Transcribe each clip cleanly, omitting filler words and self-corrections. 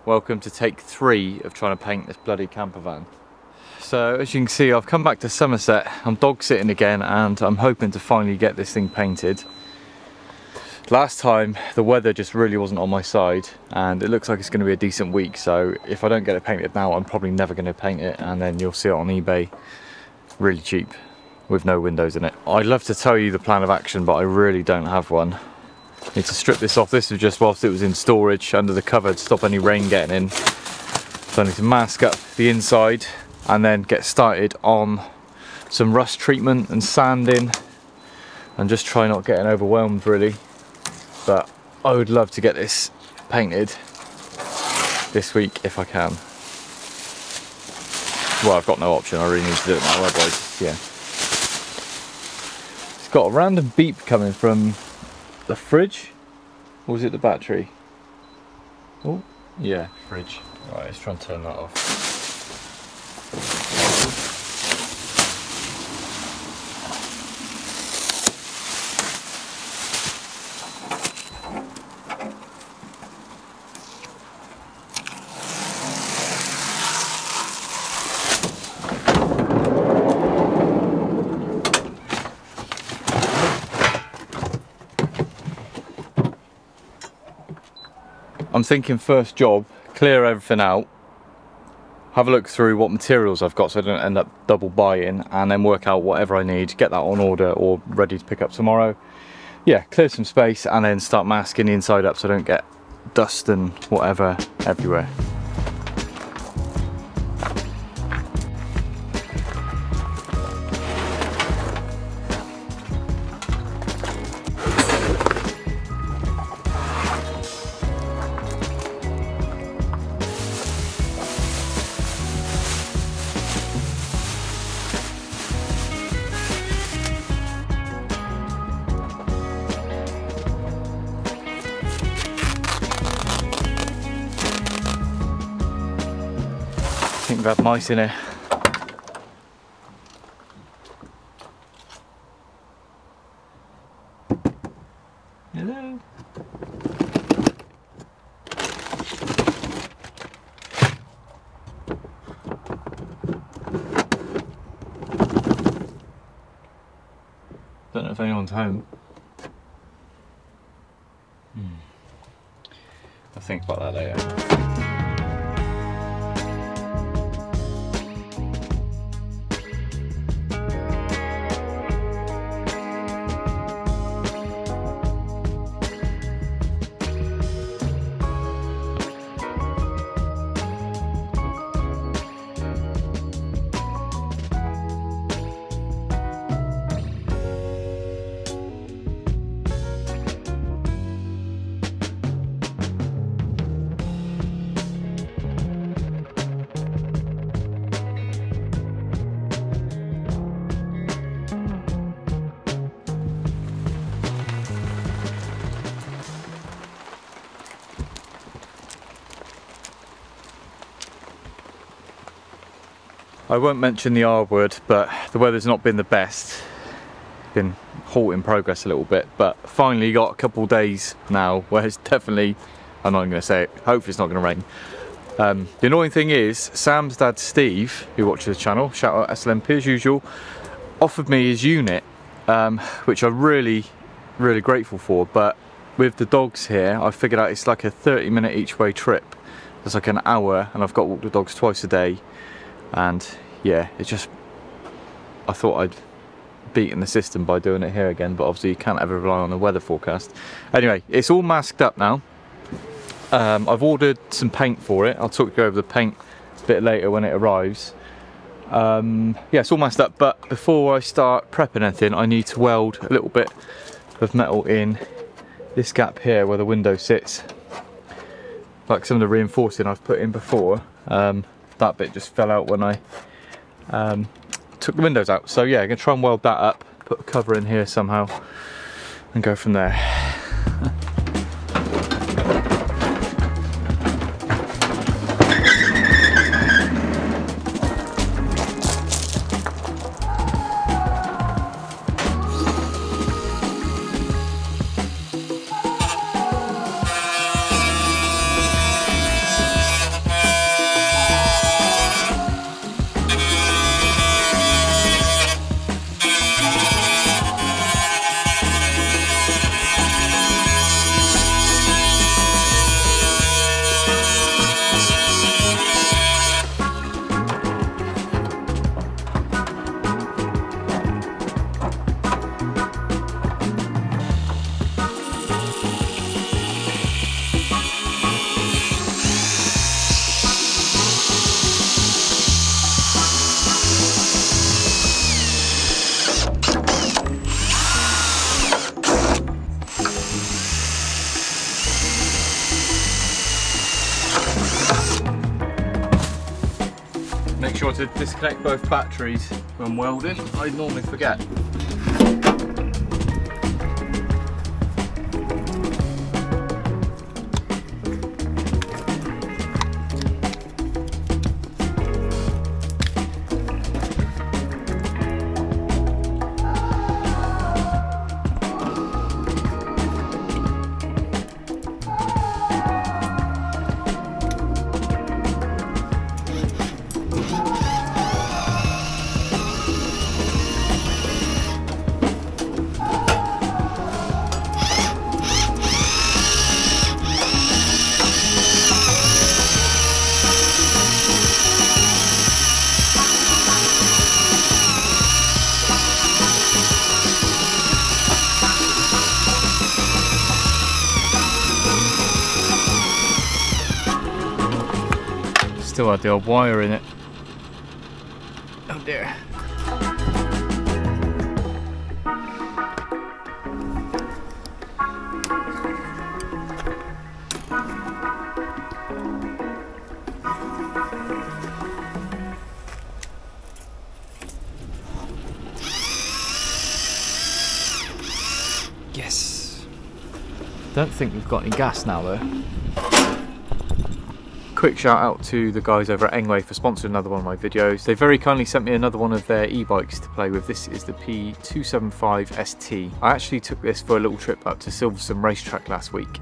welcome to take 3 of trying to paint this bloody camper van. So as you can see, I've come back to Somerset, I'm dog sitting again, and I'm hoping to finally get this thing painted. Last time the weather just really wasn't on my side, and it looks like it's going to be a decent week, so if I don't get it painted now, I'm probably never going to paint it, and then you'll see it on eBay really cheap with no windows in it. I'd love to tell you the plan of action, but I really don't have one. Need to strip this off. This was just whilst it was in storage under the cover to stop any rain getting in. So I need to mask up the inside and then get started on some rust treatment and sanding and just try not getting overwhelmed really. But I would love to get this painted this week if I can. Well, I've got no option, I really need to do it now, otherwise, yeah. It's got a random beep coming from the fridge, or was it the battery? Oh, yeah, fridge. Right, let's try and turn that off. I'm thinking first job, clear everything out, have a look through what materials I've got so I don't end up double buying, and then work out whatever I need, get that on order or ready to pick up tomorrow. Yeah, clear some space and then start masking the inside up so I don't get dust and whatever everywhere. I think we've had mice in here. Hello. Don't know if anyone's home. I'll think about that later. I won't mention the R word, but the weather's not been the best. Been halt in progress a little bit, but finally got a couple of days now where it's definitely, I'm not even going to say it, hopefully it's not going to rain. The annoying thing is, Sam's dad Steve, who watches the channel, shout out SLMP as usual, offered me his unit, which I'm really grateful for, but with the dogs here, I figured out it's like a 30-minute each way trip. It's like an hour, and I've got to walk the dogs twice a day. And yeah, it's just, I thought I'd beaten the system by doing it here again, but obviously you can't ever rely on the weather forecast. Anyway, it's all masked up now. I've ordered some paint for it. I'll talk you over the paint a bit later when it arrives. Yeah, it's all masked up, but before I start prepping anything, I need to weld a little bit of metal in this gap here where the window sits. Like some of the reinforcing I've put in before. That bit just fell out when I took the windows out. So yeah, I'm going to try and weld that up, put a cover in here somehow and go from there. Make sure to disconnect both batteries when welding. I normally forget. Still had the old wire in it. Oh dear. Yes. Don't think we've got any gas now though. Quick shout out to the guys over at ENGWER for sponsoring another one of my videos. They very kindly sent me another one of their e-bikes to play with. This is the P275 ST. I actually took this for a little trip up to Silverstone racetrack last week.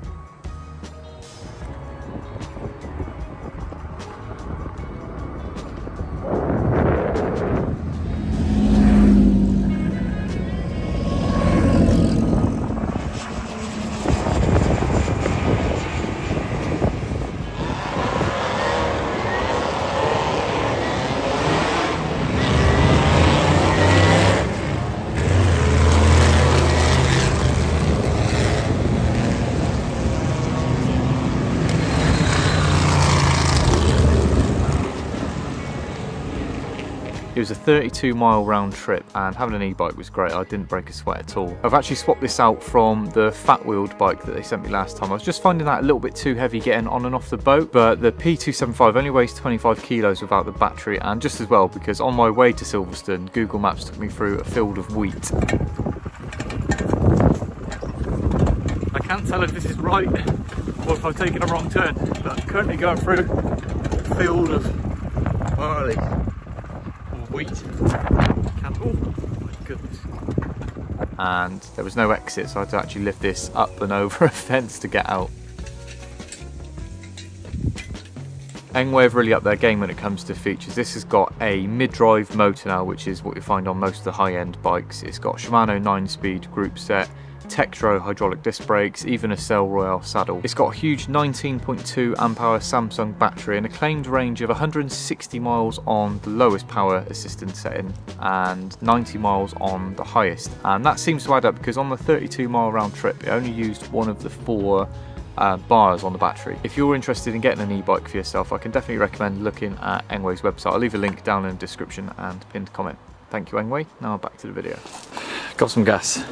It was a 32-mile round trip and having an e-bike was great. I didn't break a sweat at all. I've actually swapped this out from the fat-wheeled bike that they sent me last time. I was just finding that a little bit too heavy getting on and off the boat, but the P275 only weighs 25 kilos without the battery, and just as well because on my way to Silverstone, Google Maps took me through a field of wheat. I can't tell if this is right or if I've taken a wrong turn, but I'm currently going through a field of barley. Wheat. Oh my goodness. And there was no exit, so I had to actually lift this up and over a fence to get out. ENGWER have really upped their game when it comes to features. This has got a mid-drive motor now, which is what you find on most of the high-end bikes. It's got Shimano 9-speed group set, Tektro hydraulic disc brakes, even a Cell Royale saddle. It's got a huge 19.2 amp hour Samsung battery and a claimed range of 160 miles on the lowest power assistance setting and 90 miles on the highest. And that seems to add up because on the 32-mile round trip it only used one of the 4 bars on the battery. If you're interested in getting an e-bike for yourself, I can definitely recommend looking at ENGWER's website. I'll leave a link down in the description and pinned comment. Thank you ENGWER. Now back to the video. Got some gas.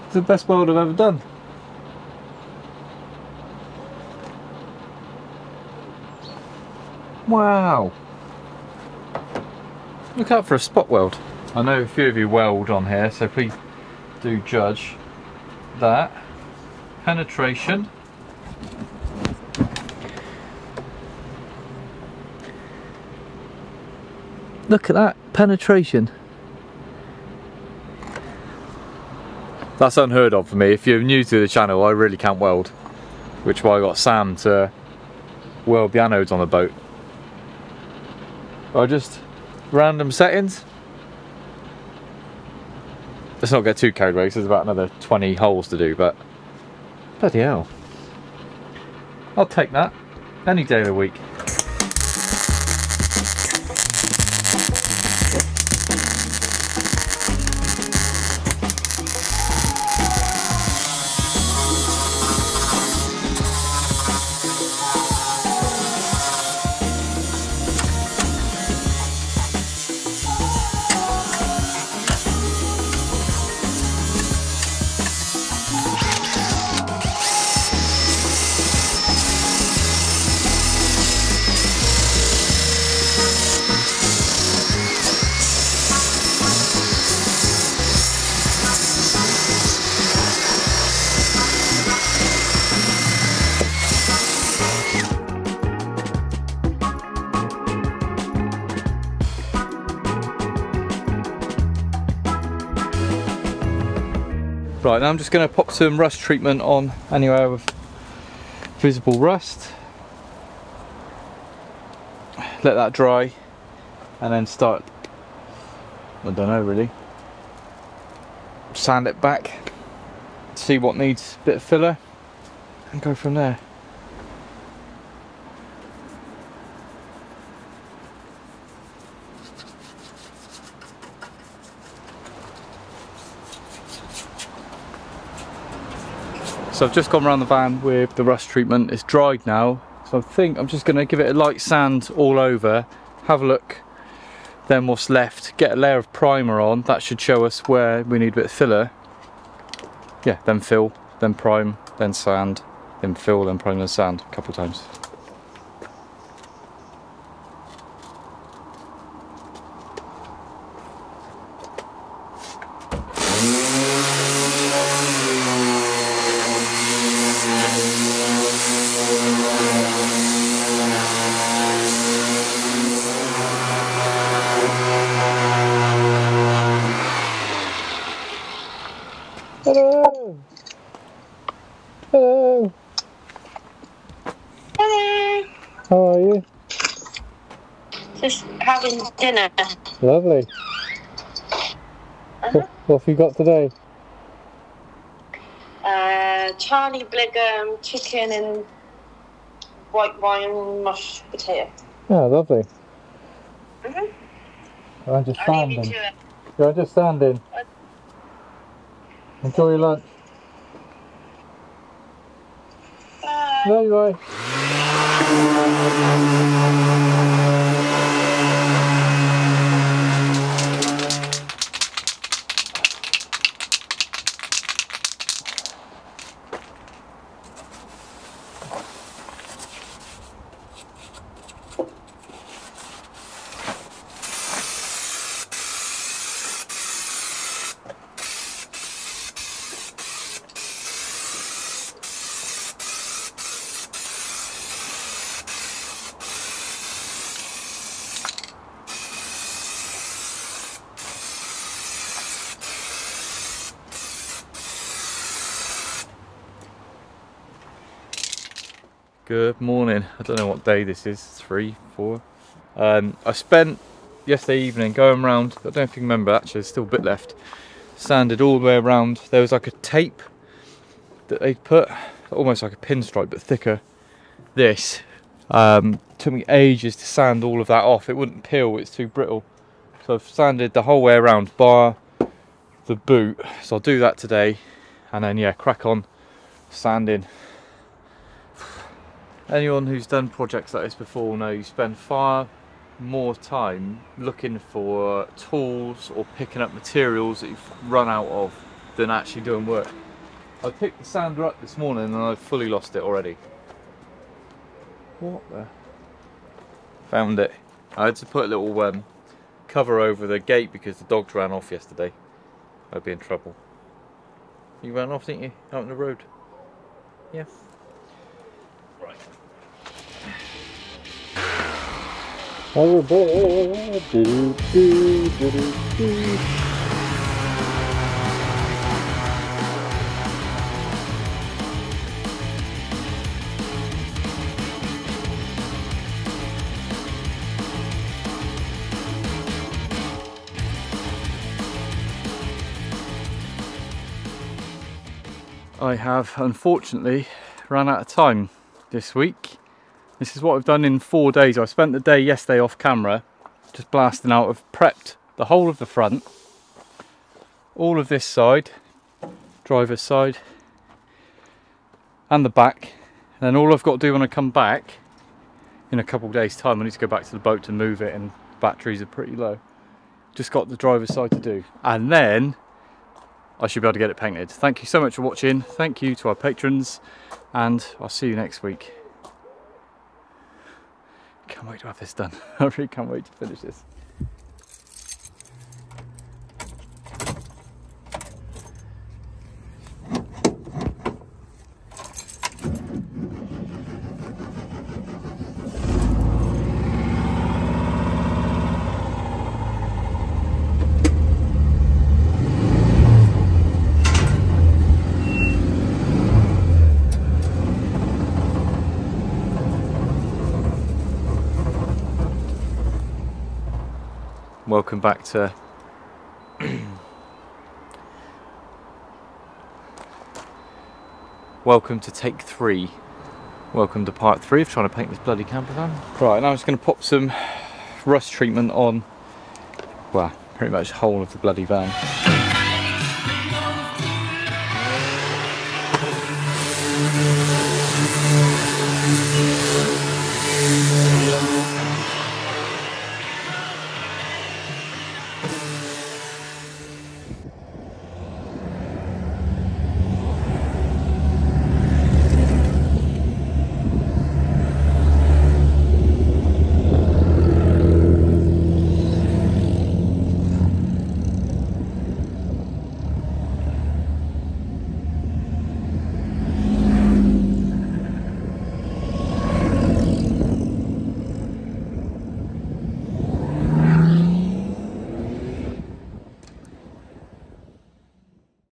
It's the best weld I've ever done. Wow. Look out for a spot weld. I know a few of you weld on here, so please do judge that. Penetration. Look at that penetration. That's unheard of for me. If you're new to the channel, I really can't weld, which is why I got Sam to weld the anodes on the boat. Or just random settings. Let's not get too carried away, 'cause there's about another 20 holes to do, but bloody hell. I'll take that any day of the week. Right, now I'm just going to pop some rust treatment on anywhere with visible rust. Let that dry and then start, I don't know really, sand it back, see what needs a bit of filler and go from there. So I've just gone around the van with the rust treatment. It's dried now, so I think I'm just going to give it a light sand all over, have a look, then what's left, get a layer of primer on. That should show us where we need a bit of filler. Yeah, then fill, then prime, then sand, then fill, then prime, then sand a couple times. Hello. Hello. Hello. How are you? Just having dinner. Lovely. What have you got today? Charlie Bligham, chicken and white wine mashed potato. Oh, lovely. Mm-hmm. I'm just I'll leave you standing. to it. You're just standing. Enjoy your lunch. Bye. There you are. Good morning. I don't know what day this is, 3, 4. I spent yesterday evening going around, I don't know if you remember, actually there's still a bit left, sanded all the way around. There was like a tape that they put, almost like a pinstripe but thicker. This took me ages to sand all of that off. It wouldn't peel, it's too brittle. So I've sanded the whole way around bar the boot. So I'll do that today and then yeah, crack on sanding. Anyone who's done projects like this before will know you spend far more time looking for tools or picking up materials that you've run out of than actually doing work. I picked the sander up this morning and I've fully lost it already. What the? Found it. I had to put a little cover over the gate because the dogs ran off yesterday. I'd be in trouble. You ran off, didn't you? Out on the road? Yeah. Right. I have unfortunately ran out of time this week. This is what I've done in 4 days. I spent the day yesterday off camera just blasting out. I've prepped the whole of the front, all of this side, driver's side, and the back. And then all I've got to do when I come back in a couple of days time, I need to go back to the boat to move it, and batteries are pretty low. Just got the driver's side to do, and then I should be able to get it painted. Thank you so much for watching. Thank you to our patrons, and I'll see you next week. Can't wait to have this done. I really can't wait to finish this. Welcome back to welcome to take 3. Welcome to part 3 of trying to paint this bloody camper van. Right, now I'm just going to pop some rust treatment on, well, pretty much the whole of the bloody van.